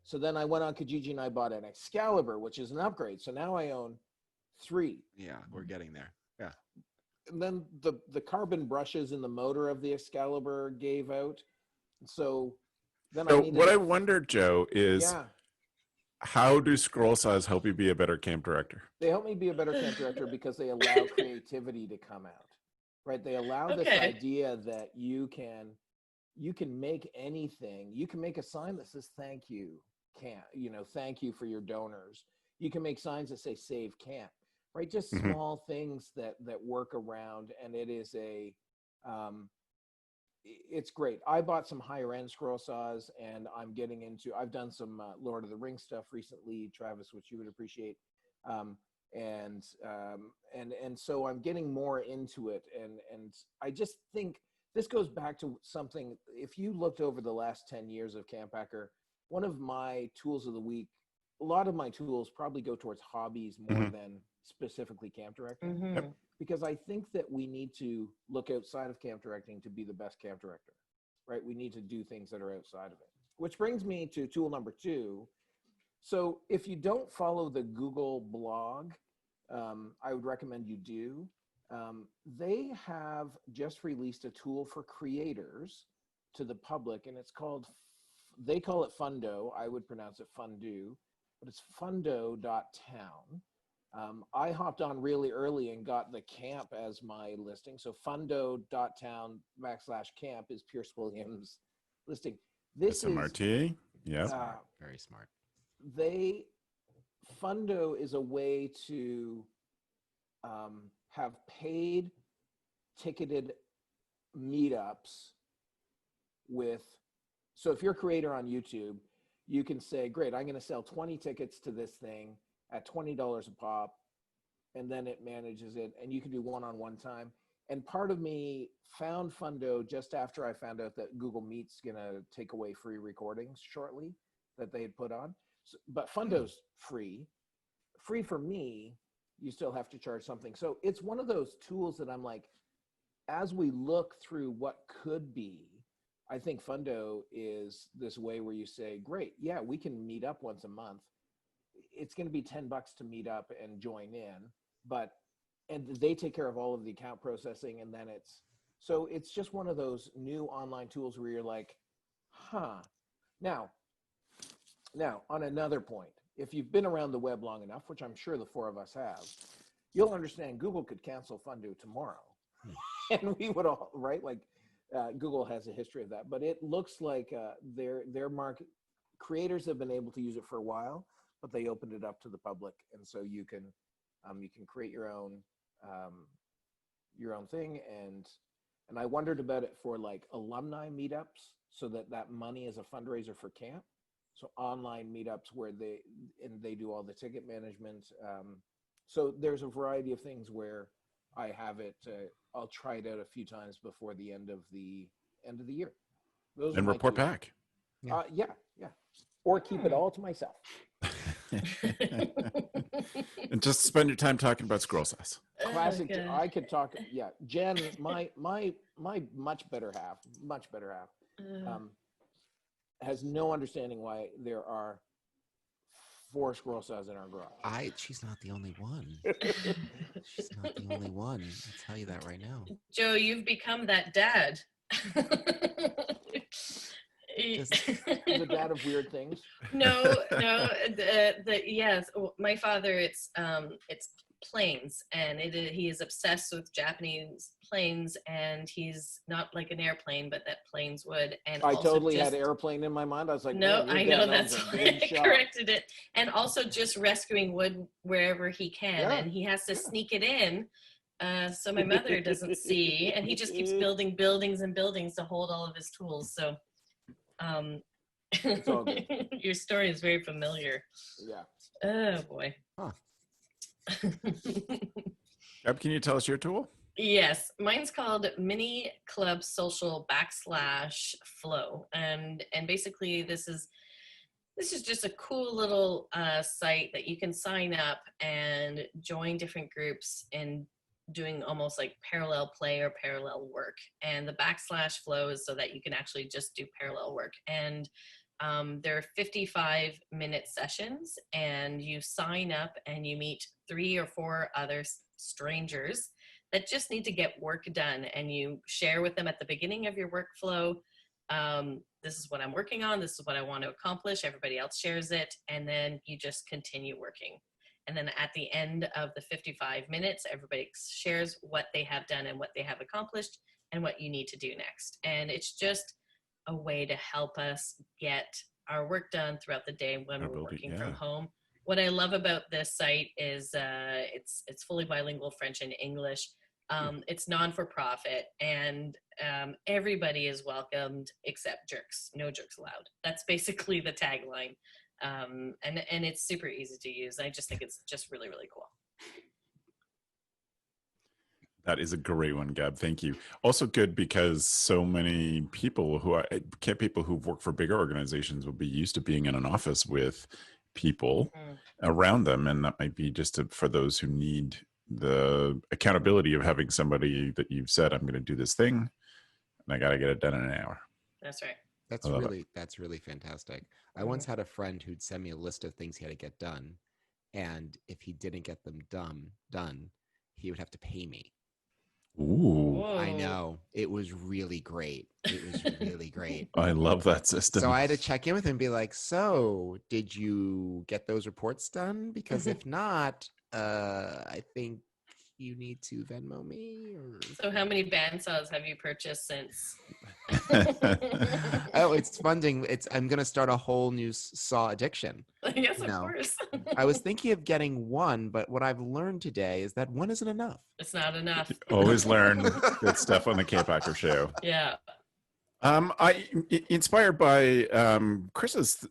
So then I went on Kijiji and I bought an Excalibur, which is an upgrade. So now I own 3.
Yeah, we're getting there. Yeah.
And then the carbon brushes in the motor of the Excalibur gave out. So then
So
I needed
what I wonder, Joe, is
yeah,
how do scroll saws help you be a better camp director?
they help me be a better camp director because they allow creativity to come out. Right? They allow this
Okay.
idea that you can make anything. You can make a sign that says thank you, thank you for your donors. You can make signs that say save camp, right? Just
Mhm.
small things that work around, and it is it's great. I bought some higher end scroll saws, and I've done some Lord of the Rings stuff recently, Travis, which you would appreciate. And so I'm getting more into it, and I just think this goes back to something. If you looked over the last 10 years of CampHacker, one of my tools of the week, a lot of my tools probably go towards hobbies more than specifically camp directing,
Mhm.
because I think that we need to look outside of camp directing to be the best camp director, right? We need to do things that are outside of it, which brings me to tool number 2. So if you don't follow the Google blog, I would recommend you do. They have just released a tool for creators to the public, and they call it Fundo. I would pronounce it Fundu, but it's fundo.town. I hopped on really early and got the camp as my listing. So fundo.town/camp is Pierce Williams' listing. This is
SMRT. Yeah.
Smart. Very smart.
Fundo is a way to have paid ticketed meetups so if you're a creator on YouTube, you can say, great, I'm going to sell 20 tickets to this thing at $20 a pop, and then it manages it, and you can do one-on-one time. And part of me found Fundo just after I found out that Google Meet's going to take away free recordings shortly that they had put on. But Fundo's free for me. You still have to charge something. So it's one of those tools that I'm like, as we look through what could be, I think Fundo is this way where you say, great, yeah, we can meet up once a month. It's going to be $10 to meet up and join in, and they take care of all of the account processing. And then it's just one of those new online tools where you're like, Now, on another point, if you've been around the web long enough, which I'm sure the 4 of us have, you'll understand Google could cancel Fundo tomorrow. And we would all, right? Like Google has a history of that, but it looks like their market creators have been able to use it for a while, but they opened it up to the public. And so you can create your own thing. And I wondered about it for like alumni meetups, so that money is a fundraiser for camp. So online meetups where they do all the ticket management. So there's a variety of things where I have it. I'll try it out a few times before the end of the year. Those
And
are my
report
2.
back.
Yeah. Or keep it all to myself.
And just spend your time talking about scroll saws.
Classic.
Okay.
I could talk. Yeah, Jen, my much better half, has no understanding why there are 4 squirrel sizes in our garage.
She's not the only one. She's not the only one. I'll tell you that right now.
Joe, you've become that dad.
The dad of weird things.
No. Yes, my father. It's planes, and he is obsessed with Japanese planes, and he's not like an airplane, but that planes would. And
I
also
totally had airplane in my mind. I was like,
no,
man,
I
your
know,
dad owns
that's
a
why
big
I
shop.
corrected it. And also just rescuing wood wherever he can,
Yeah,
and he has to sneak it in. So my mother doesn't see, and he just keeps building buildings and buildings to hold all of his tools. So,
It's all good.
your story is very familiar.
Yeah.
Oh boy.
Huh.
Gab, can you tell us your tool?
Yes, mine's called Mini Club Social /Flow, and basically this is just a cool little site that you can sign up and join different groups in doing almost like parallel play or parallel work. And the /Flow is so that you can actually just do parallel work. And there are 55-minute sessions, and you sign up and you meet 3 or 4 other strangers that just need to get work done, and you share with them at the beginning of your workflow. This is what I'm working on. This is what I want to accomplish. Everybody else shares it, and then you just continue working. And then at the end of the 55 minutes, everybody shares what they have done and what they have accomplished and what you need to do next. And it's just a way to help us get our work done throughout the day when we're working from home. What I love about this site is it's fully bilingual, French and English. It's non-for-profit, and everybody is welcomed except jerks. No jerks allowed. That's basically the tagline. And it's super easy to use. I just think it's just really, really cool.
That is a great one, Gab. Thank you. Also good because so many people who've worked for bigger organizations will be used to being in an office with people around them. And that might be just for those who need the accountability of having somebody that you've said, I'm going to do this thing and I got to get it done in an hour.
That's right.
That's really fantastic. I once had a friend who'd send me a list of things he had to get done. And if he didn't get them done, he would have to pay me.
Ooh.
Whoa.
I know. It was really great.
I love that system.
So I had to check in with him and be like, so did you get those reports done? Because if not, I think you need to Venmo me.
So how many bandsaws have you purchased since?
Oh, it's funding. I'm going to start a whole new saw addiction.
Yes, of course.
I was thinking of getting one, but what I've learned today is that one isn't enough.
It's not enough.
Always learn good stuff on the CampHacker Show.
Yeah.
Inspired by Chris's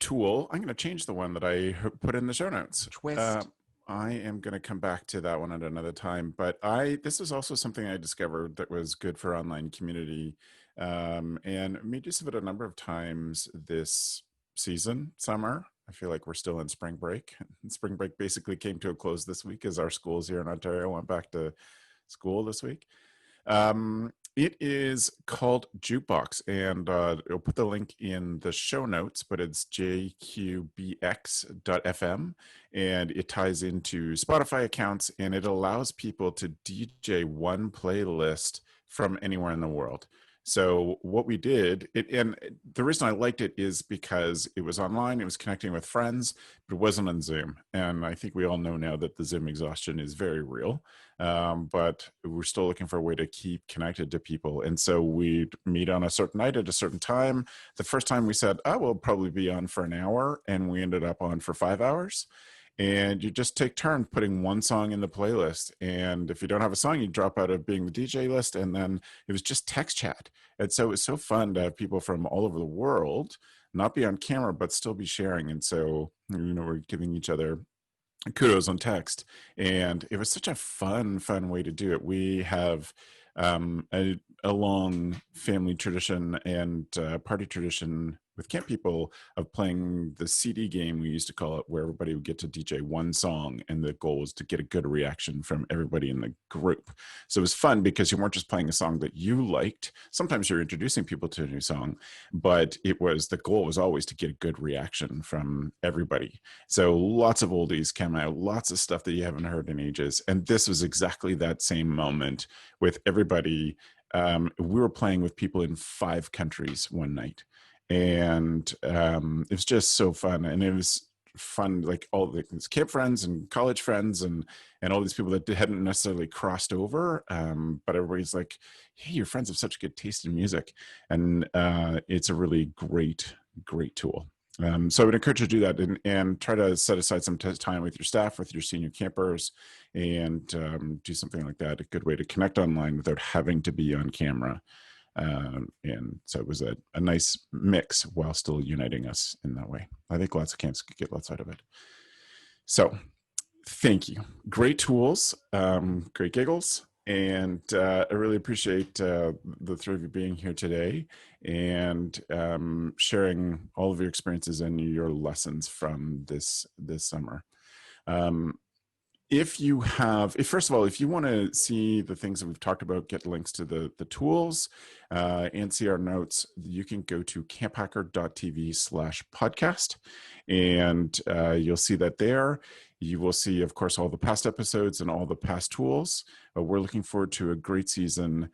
tool, I'm going to change the one that I put in the show notes.
Twist.
I am going to come back to that one at another time, but this is also something I discovered that was good for online community, and made use of it a number of times this summer. I feel like we're still in spring break. Spring break basically came to a close this week as our schools here in Ontario went back to school this week. It is called Jukebox, and I'll put the link in the show notes, but it's jqbx.fm, and it ties into Spotify accounts, and it allows people to DJ one playlist from anywhere in the world. So what we did, and the reason I liked it is because it was online, it was connecting with friends, but it wasn't on Zoom. And I think we all know now that the Zoom exhaustion is very real, but we're still looking for a way to keep connected to people. And so we'd meet on a certain night at a certain time. The first time we said, we'll probably be on for an hour, and we ended up on for 5 hours. And you just take turns putting one song in the playlist. And if you don't have a song, you drop out of being the DJ list. And then it was just text chat. And so it was so fun to have people from all over the world not be on camera, but still be sharing. And so, we're giving each other kudos on text. And it was such a fun way to do it. We have a a long family tradition and party tradition with camp people of playing the CD game, we used to call it, where everybody would get to DJ one song, and the goal was to get a good reaction from everybody in the group. So it was fun because you weren't just playing a song that you liked. Sometimes you're introducing people to a new song, but the goal was always to get a good reaction from everybody. So lots of oldies came out, lots of stuff that you haven't heard in ages. And this was exactly that same moment with everybody. We were playing with people in 5 countries one night. And it was just so fun. And it was fun, like all the camp friends and college friends and all these people that hadn't necessarily crossed over. But everybody's like, hey, your friends have such good taste in music. And it's a really great tool. So I would encourage you to do that and try to set aside some time with your staff, with your senior campers, and do something like that. A good way to connect online without having to be on camera. And so it was a nice mix while still uniting us in that way. I think lots of camps could get lots out of it. So thank you. Great tools, great giggles. And I really appreciate the 3 of you being here today and sharing all of your experiences and your lessons from this summer. First of all, if you want to see the things that we've talked about, get links to the tools and see our notes, you can go to camphacker.tv/podcast, and you'll see that there. You will see, of course, all the past episodes and all the past tools. We're looking forward to a great season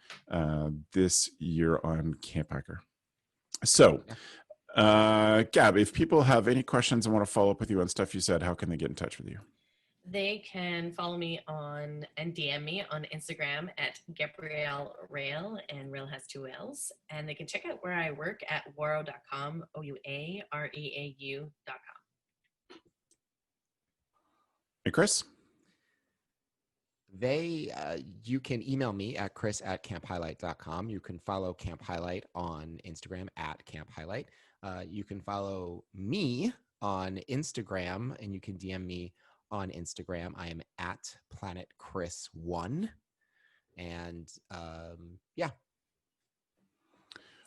this year on CampHacker. So, Gab, if people have any questions and want to follow up with you on stuff you said, how can they get in touch with you?
They can follow me on and DM me on Instagram at Gabrielle Rail, and Rail has 2 L's. And they can check out where I work at ouareau.com, OUAREAU.com.
Hey, Chris?
You can email me at chris@camphighlight.com. You can follow Camp Highlight on Instagram at Camp Highlight. You can follow me on Instagram, and you can DM me on Instagram. I am at PlanetChris1. And yeah.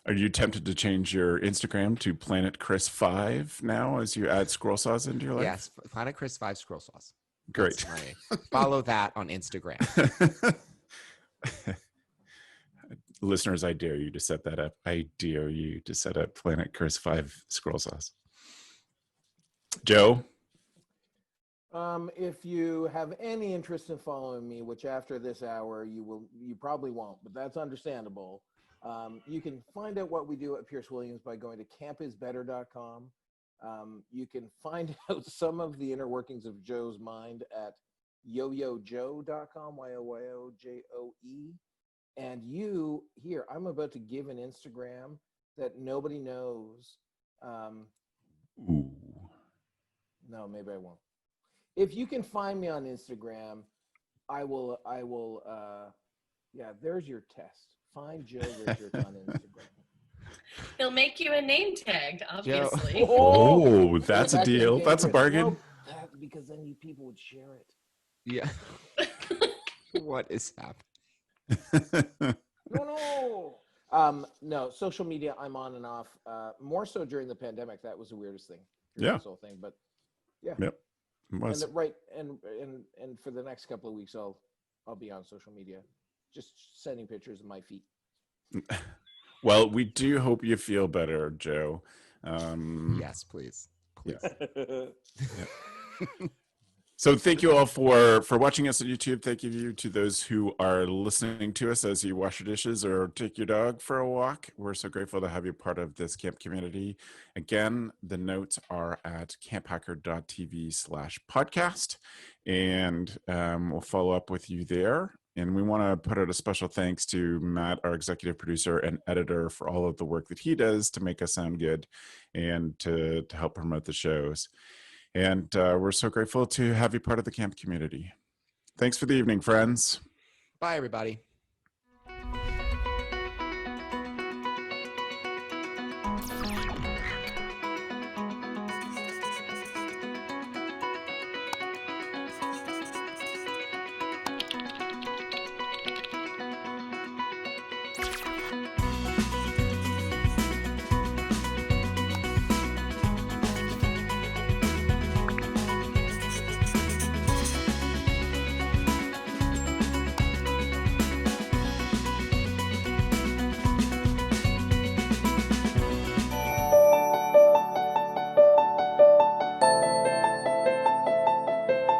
Are you tempted to change your Instagram to PlanetChris5 now as you add scroll saws into your life?
Yes, PlanetChris5 scroll saws.
Great.
Follow that on Instagram.
Listeners, I dare you to set that up. I dare you to set up PlanetChris5 scroll saws. Joe?
If you have any interest in following me, which after this hour you probably won't, but that's understandable. You can find out what we do at Pierce Williams by going to campisbetter.com. You can find out some of the inner workings of Joe's mind at yoyojoe.com, YOYOJOE. And I'm about to give an Instagram that nobody knows.
Ooh.
No, maybe I won't. If you can find me on Instagram, I will, there's your test. Find Joe Richards on Instagram.
He'll make you a name tag, obviously.
Oh, that's a deal. That's a bargain.
Well, because then people would share it.
Yeah. What is happening?
No. No, social media, I'm on and off. More so during the pandemic. That was the weirdest thing.
Yeah.
This whole thing, but yeah.
Yep. It was.
And for the next couple of weeks, I'll be on social media, just sending pictures of my feet.
Well, we do hope you feel better, Joe.
Yes, please.
Yeah. So thank you all for watching us on YouTube. Thank you to those who are listening to us as you wash your dishes or take your dog for a walk. We're so grateful to have you part of this camp community. Again, the notes are at camphacker.tv/podcast, and we'll follow up with you there. And we want to put out a special thanks to Matt, our executive producer and editor, for all of the work that he does to make us sound good and to help promote the shows. And we're so grateful to have you part of the camp community. Thanks for the evening, friends.
Bye, everybody.